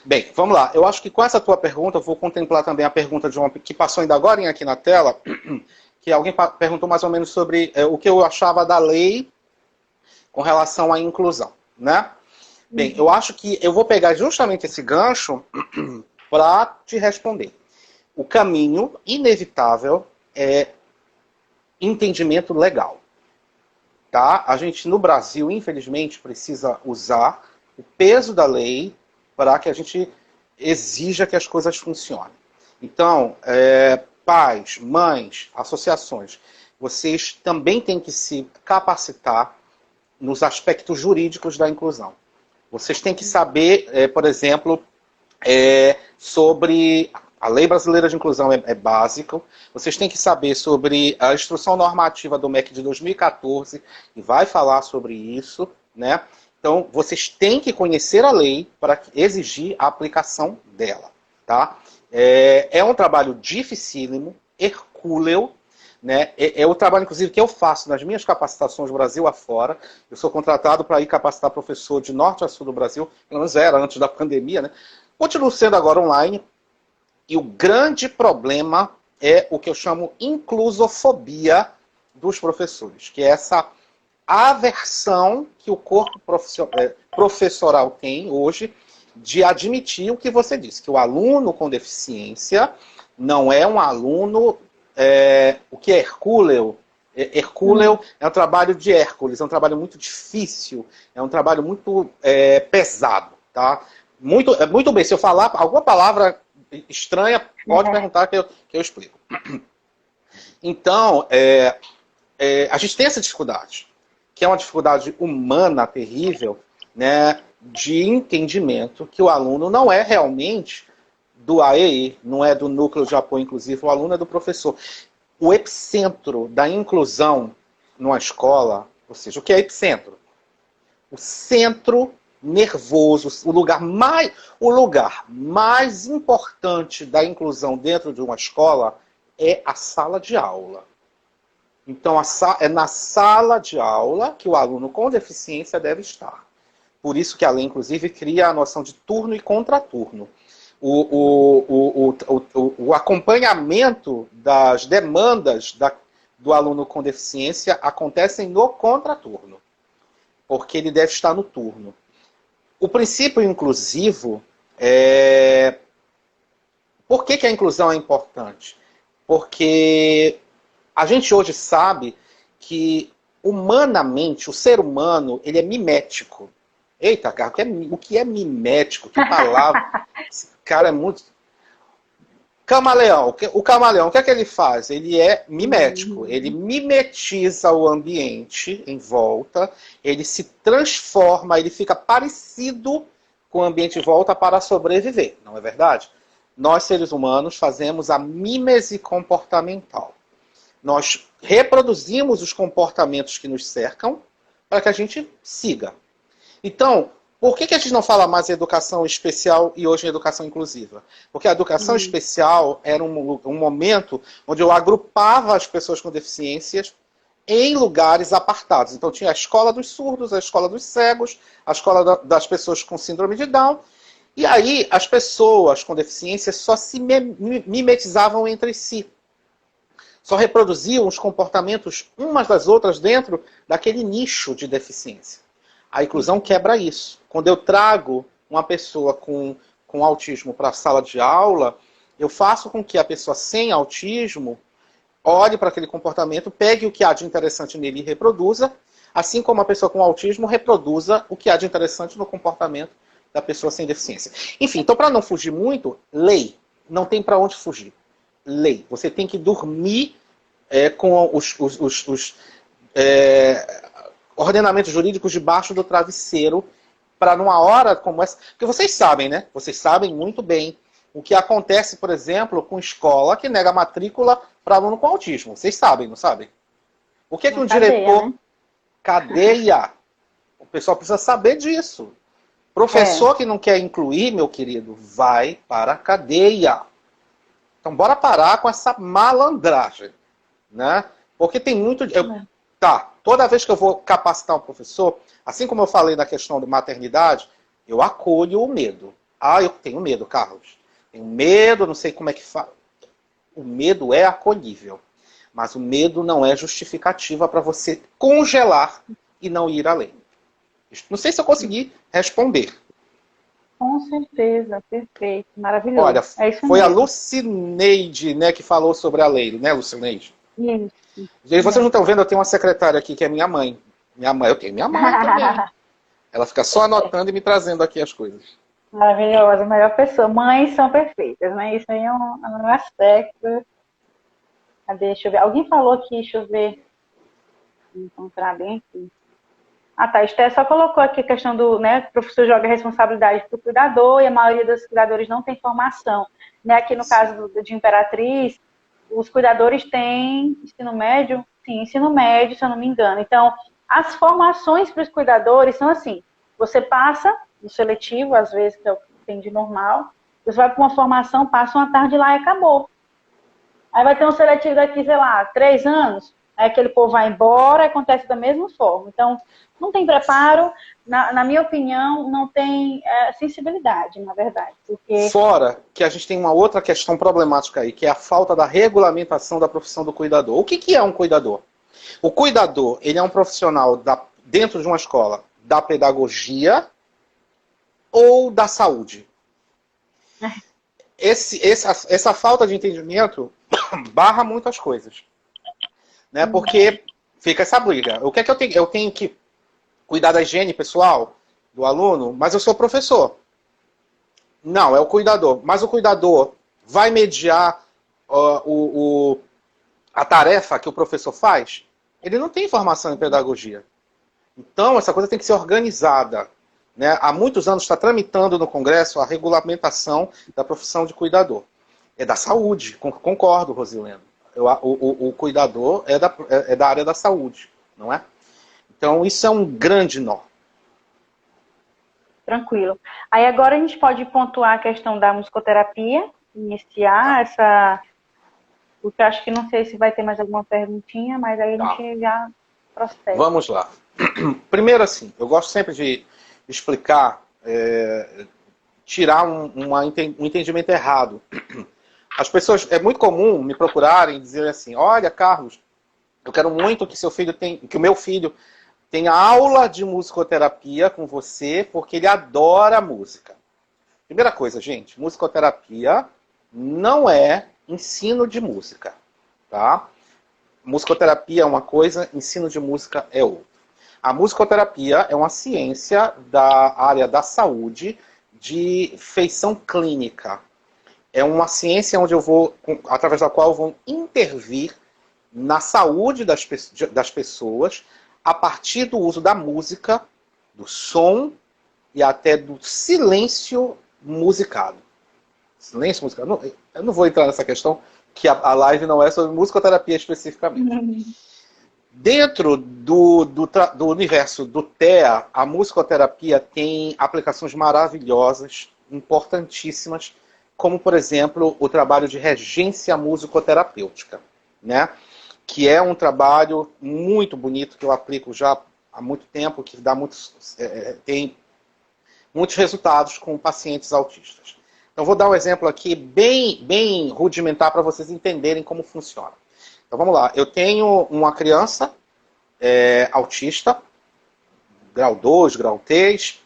Bem, vamos lá. Eu acho que com essa tua pergunta, eu vou contemplar também a pergunta de uma que passou ainda agora aqui na tela, que alguém perguntou mais ou menos sobre o que eu achava da lei com relação à inclusão, né? Bem, eu acho que eu vou pegar justamente esse gancho para te responder. O caminho inevitável é entendimento legal. Tá? A gente, no Brasil, infelizmente, precisa usar o peso da lei para que a gente exija que as coisas funcionem. Então, pais, mães, associações, vocês também têm que se capacitar nos aspectos jurídicos da inclusão. Vocês têm que saber, por exemplo, sobre... A Lei Brasileira de Inclusão é básico. Vocês têm que saber sobre a Instrução Normativa do MEC de 2014, que vai falar sobre isso, né? Então, vocês têm que conhecer a lei para exigir a aplicação dela, tá? É um trabalho dificílimo, hercúleo, né? É o trabalho, inclusive, que eu faço nas minhas capacitações Brasil afora. Eu sou contratado para ir capacitar professor de norte a sul do Brasil, pelo menos era antes da pandemia, né? Continuo sendo agora online. E o grande problema é o que eu chamo inclusofobia dos professores, que é essa aversão que o corpo professoral tem hoje de admitir o que você disse, que o aluno com deficiência não é um aluno, o que é hercúleo. Hercúleo é um trabalho de Hércules, é um trabalho muito difícil, é um trabalho muito pesado, tá? Muito bem, se eu falar alguma palavra estranha, pode perguntar que eu explico. Então, a gente tem essa dificuldade, que é uma dificuldade humana terrível, né, de entendimento que o aluno não é realmente do AEI, não é do núcleo de apoio inclusivo, o aluno é do professor. O epicentro da inclusão numa escola, ou seja, o que é epicentro? O centro nervoso, o lugar mais importante da inclusão dentro de uma escola é a sala de aula. Então, é na sala de aula que o aluno com deficiência deve estar. Por isso que a lei, inclusive, cria a noção de turno e contraturno. O acompanhamento das demandas do aluno com deficiência acontecem no contraturno, porque ele deve estar no turno. O princípio inclusivo Por que a inclusão é importante? Porque a gente hoje sabe que, humanamente, o ser humano ele é mimético. Eita, cara, o que é mimético? Que palavra? Esse cara é muito... Camaleão. O camaleão, o que é que ele faz? Ele é mimético. Ele mimetiza o ambiente em volta, ele se transforma, ele fica parecido com o ambiente em volta para sobreviver. Não é verdade? Nós, seres humanos, fazemos a mímese comportamental. Nós reproduzimos os comportamentos que nos cercam para que a gente siga. Então, por que a gente não fala mais em educação especial e hoje em educação inclusiva? Porque a educação especial era um momento onde eu agrupava as pessoas com deficiências em lugares apartados. Então tinha a escola dos surdos, a escola dos cegos, a escola das pessoas com síndrome de Down. E aí as pessoas com deficiência só se mimetizavam entre si. Só reproduziam os comportamentos umas das outras dentro daquele nicho de deficiência. A inclusão quebra isso. Quando eu trago uma pessoa com autismo para a sala de aula, eu faço com que a pessoa sem autismo olhe para aquele comportamento, pegue o que há de interessante nele e reproduza, assim como a pessoa com autismo reproduza o que há de interessante no comportamento da pessoa sem deficiência. Enfim, então para não fugir muito, lei. Não tem para onde fugir. Lei. Você tem que dormir com os ordenamentos jurídicos debaixo do travesseiro para numa hora como essa... Porque vocês sabem, né? Vocês sabem muito bem o que acontece, por exemplo, com escola que nega matrícula para aluno com autismo. Vocês sabem, não sabem? O que um diretor... Né? Cadeia. O pessoal precisa saber disso. Professor que não quer incluir, meu querido, vai para a cadeia. Então, bora parar com essa malandragem. Né? Porque tem muito... Tá, toda vez que eu vou capacitar um professor, assim como eu falei na questão de maternidade, eu acolho o medo. Ah, eu tenho medo, Carlos. Tenho medo, não sei como é que fala. O medo é acolhível. Mas o medo não é justificativa para você congelar e não ir além. Não sei se eu consegui responder. Com certeza, perfeito, maravilhoso. Olha, foi a Lucineide, né, que falou sobre a lei, né, Lucineide? Isso. E vocês não estão vendo, eu tenho uma secretária aqui que é minha mãe. Eu tenho minha mãe também. Ela fica só anotando e me trazendo aqui as coisas. Maravilhosa, a melhor pessoa. Mães são perfeitas, né? Isso aí é um aspecto. Cadê? Deixa eu ver. Alguém falou aqui, deixa eu ver. Vou encontrar bem aqui. Ah, tá. Esté só colocou aqui a questão do, né, o professor joga a responsabilidade para o cuidador e a maioria dos cuidadores não tem formação. Né? Aqui no caso de Imperatriz, os cuidadores têm ensino médio? Sim, ensino médio, se eu não me engano. Então, as formações para os cuidadores são assim, você passa no seletivo, às vezes, que é o que tem de normal, Você vai para uma formação, passa uma tarde lá e acabou. Aí vai ter um seletivo daqui, sei lá, 3 anos, aí aquele povo vai embora, acontece da mesma forma. Então, não tem preparo, na minha opinião, não tem sensibilidade, na verdade. Porque... Fora que a gente tem uma outra questão problemática aí, que é a falta da regulamentação da profissão do cuidador. O que é um cuidador? O cuidador, ele é um profissional dentro de uma escola da pedagogia ou da saúde. Essa falta de entendimento barra muitas coisas. Né? Porque fica essa briga. O que é que eu tenho? Eu tenho que cuidar da higiene pessoal do aluno, mas eu sou professor. Não, é o cuidador. Mas o cuidador vai mediar a tarefa que o professor faz? Ele não tem formação em pedagogia. Então, essa coisa tem que ser organizada. Né? Há muitos anos está tramitando no Congresso a regulamentação da profissão de cuidador. É da saúde, concordo, Rosilena. O cuidador é da área da saúde, não é? Então, isso é um grande nó. Tranquilo. Aí agora a gente pode pontuar a questão da musicoterapia, iniciar essa... Porque eu acho que não sei se vai ter mais alguma perguntinha, mas aí a gente já prossegue. Vamos lá. Primeiro, assim, eu gosto sempre de explicar, tirar um entendimento errado. As pessoas, é muito comum me procurarem e dizer assim, olha, Carlos, eu quero muito que o meu filho tenha aula de musicoterapia com você, porque ele adora música. Primeira coisa, gente, musicoterapia não é ensino de música, tá? Musicoterapia é uma coisa, ensino de música é outra. A musicoterapia é uma ciência da área da saúde de feição clínica. É uma ciência onde através da qual eu vou intervir na saúde das pessoas a partir do uso da música, do som e até do silêncio musicado. Silêncio musicado? Eu não vou entrar nessa questão, que a live não é sobre musicoterapia especificamente. Dentro do universo do TEA, a musicoterapia tem aplicações maravilhosas, importantíssimas, como, por exemplo, o trabalho de regência musicoterapêutica, né? Que é um trabalho muito bonito, que eu aplico já há muito tempo, que tem muitos resultados com pacientes autistas. Então, vou dar um exemplo aqui bem rudimentar para vocês entenderem como funciona. Então, vamos lá. Eu tenho uma criança autista, grau 2, grau 3.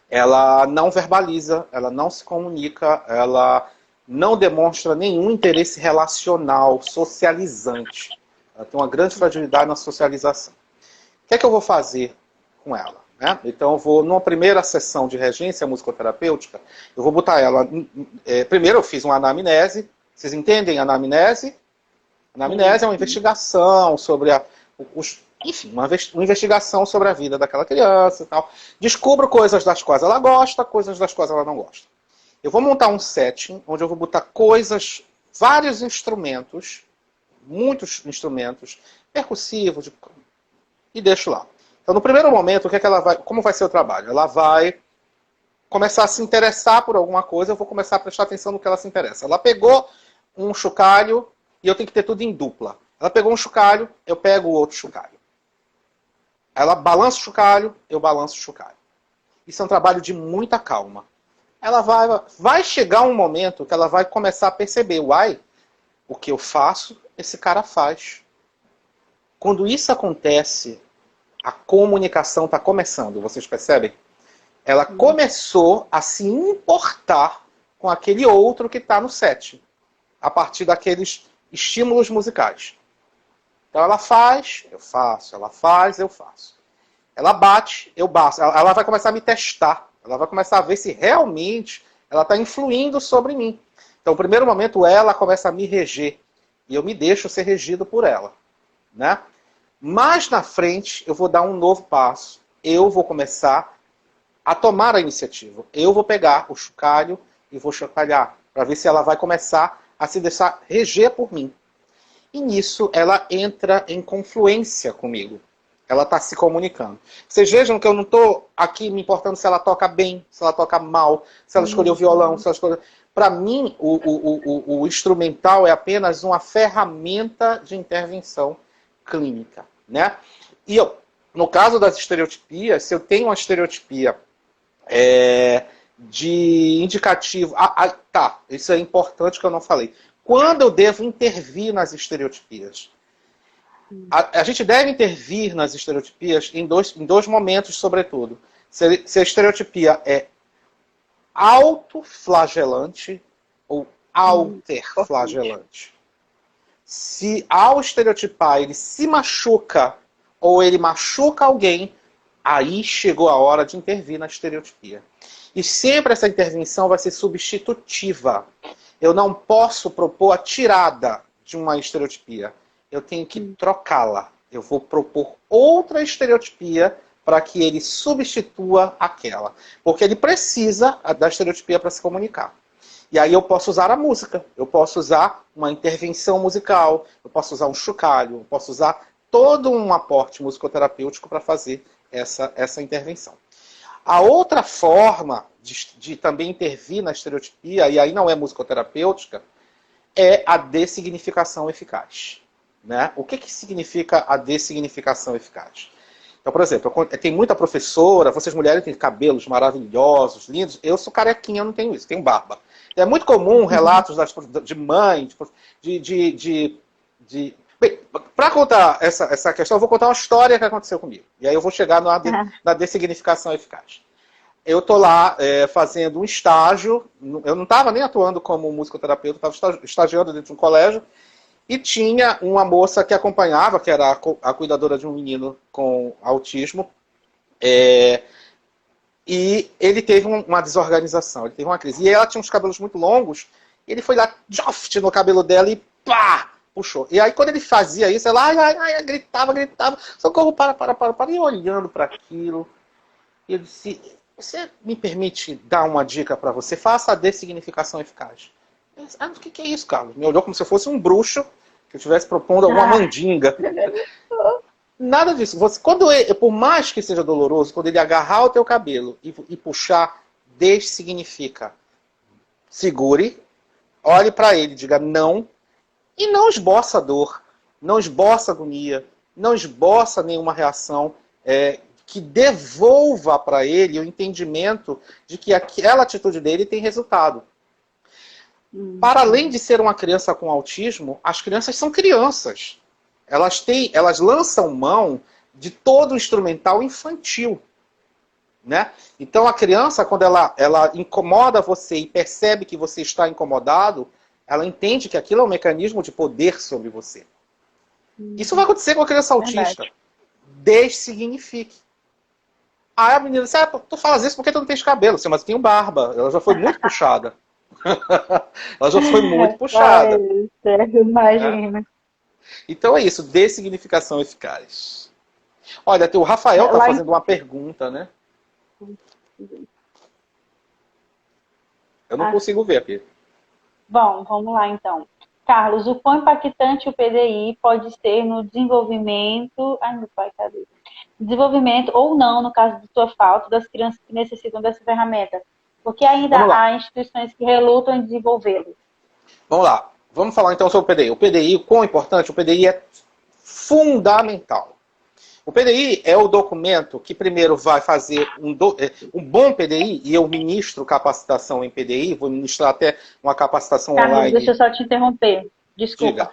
Ela não verbaliza, ela não se comunica, ela não demonstra nenhum interesse relacional, socializante. Ela tem uma grande fragilidade na socialização. O que é que eu vou fazer com ela? Né? Então, eu vou, numa primeira sessão de regência musicoterapêutica, eu vou botar ela... primeiro, eu fiz uma anamnese. Vocês entendem a anamnese? A anamnese é uma investigação sobre enfim, uma investigação sobre a vida daquela criança e tal. Descubro coisas das quais ela gosta, coisas das quais ela não gosta. Eu vou montar um setting onde eu vou botar vários instrumentos, muitos instrumentos, percussivos, e deixo lá. Então, no primeiro momento, como vai ser o trabalho? Ela vai começar a se interessar por alguma coisa, eu vou começar a prestar atenção no que ela se interessa. Ela pegou um chocalho, e eu tenho que ter tudo em dupla. Ela pegou um chocalho, eu pego o outro chocalho. Ela balança o chocalho, eu balanço o chocalho. Isso é um trabalho de muita calma. Ela vai chegar um momento que ela vai começar a perceber, o que eu faço, esse cara faz. Quando isso acontece, a comunicação está começando, vocês percebem? Ela começou a se importar com aquele outro que está no set, a partir daqueles estímulos musicais. Então ela faz, eu faço, ela faz, eu faço. Ela bate, eu bato. Ela vai começar a me testar. Ela vai começar a ver se realmente ela está influindo sobre mim. Então, no primeiro momento, ela começa a me reger. E eu me deixo ser regido por ela. Né? Mais na frente, eu vou dar um novo passo. Eu vou começar a tomar a iniciativa. Eu vou pegar o chocalho e vou chocalhar. Para ver se ela vai começar a se deixar reger por mim. E nisso, ela entra em confluência comigo. ela está se comunicando. Vocês vejam que eu não estou aqui me importando se ela toca bem, se ela toca mal, se ela escolheu violão, se ela escolheu... Para mim, o instrumental é apenas uma ferramenta de intervenção clínica, né? E eu, no caso das estereotipias, se eu tenho uma estereotipia de indicativo... tá, isso é importante que eu não falei. Quando eu devo intervir nas estereotipias? A gente deve intervir nas estereotipias em dois momentos, sobretudo. Se a estereotipia é autoflagelante ou alterflagelante. Se ao estereotipar ele se machuca ou ele machuca alguém, aí chegou a hora de intervir na estereotipia. E sempre essa intervenção vai ser substitutiva. Eu não posso propor a tirada de uma estereotipia. Eu tenho que trocá-la. Eu vou propor outra estereotipia para que ele substitua aquela. Porque ele precisa da estereotipia para se comunicar. E aí eu posso usar a música, eu posso usar uma intervenção musical, eu posso usar um chocalho, eu posso usar todo um aporte musicoterapêutico para fazer essa intervenção. A outra forma de também intervir na estereotipia, e aí não é musicoterapêutica, é a dessignificação eficaz. Né? O que significa a dessignificação eficaz? Então, por exemplo, tem muita professora, vocês mulheres têm cabelos maravilhosos, lindos, eu sou carequinha, eu não tenho isso, tenho barba. É muito comum relatos de mãe, Bem, para contar essa questão, eu vou contar uma história que aconteceu comigo. E aí eu vou chegar na dessignificação eficaz. Eu estou lá fazendo um estágio, eu não estava nem atuando como musicoterapeuta, estava estagiando dentro de um colégio, e tinha uma moça que acompanhava, que era a cuidadora de um menino com autismo, e ele teve uma desorganização, ele teve uma crise. E ela tinha uns cabelos muito longos, e ele foi lá, joft, no cabelo dela e pá, puxou. E aí quando ele fazia isso, ela gritava, socorro, para. E eu olhando para aquilo, e eu disse, você me permite dar uma dica para você? Faça a dessignificação eficaz. Eu disse, o que é isso, Carlos? Me olhou como se eu fosse um bruxo que eu estivesse propondo alguma mandinga. Nada disso. Por mais que seja doloroso, quando ele agarrar o teu cabelo e puxar, dessignifica. Segure, olhe para ele, diga não, e não esboça dor, não esboça agonia, não esboça nenhuma reação que devolva para ele o entendimento de que aquela atitude dele tem resultado. Para além de ser uma criança com autismo, as crianças são crianças. Elas lançam mão de todo o instrumental infantil. Né? Então a criança, quando ela incomoda você e percebe que você está incomodado, ela entende que aquilo é um mecanismo de poder sobre você. Isso vai acontecer com a criança autista. Dessignifique. Aí a menina diz, tu falas isso porque tu não tens cabelo, mas eu tenho barba. Ela já foi muito puxada. Ela já foi muito puxada. Imagina. Então é isso, dessignificação eficaz. Olha, o Rafael está fazendo uma pergunta, né? Eu não consigo ver aqui. Bom, vamos lá então. Carlos, o quão impactante o PDI pode ser no desenvolvimento... Ai, meu pai, cadê? Desenvolvimento ou não, no caso de sua falta, das crianças que necessitam dessa ferramenta? Porque ainda há instituições que relutam em desenvolvê-lo. Vamos lá. Vamos falar então sobre o PDI. O PDI, o quão importante? O PDI é fundamental. O PDI é o documento que primeiro vai fazer um bom PDI, e eu ministro capacitação em PDI, vou ministrar até uma capacitação online. Carlos, deixa eu só te interromper. Desculpa. Diga.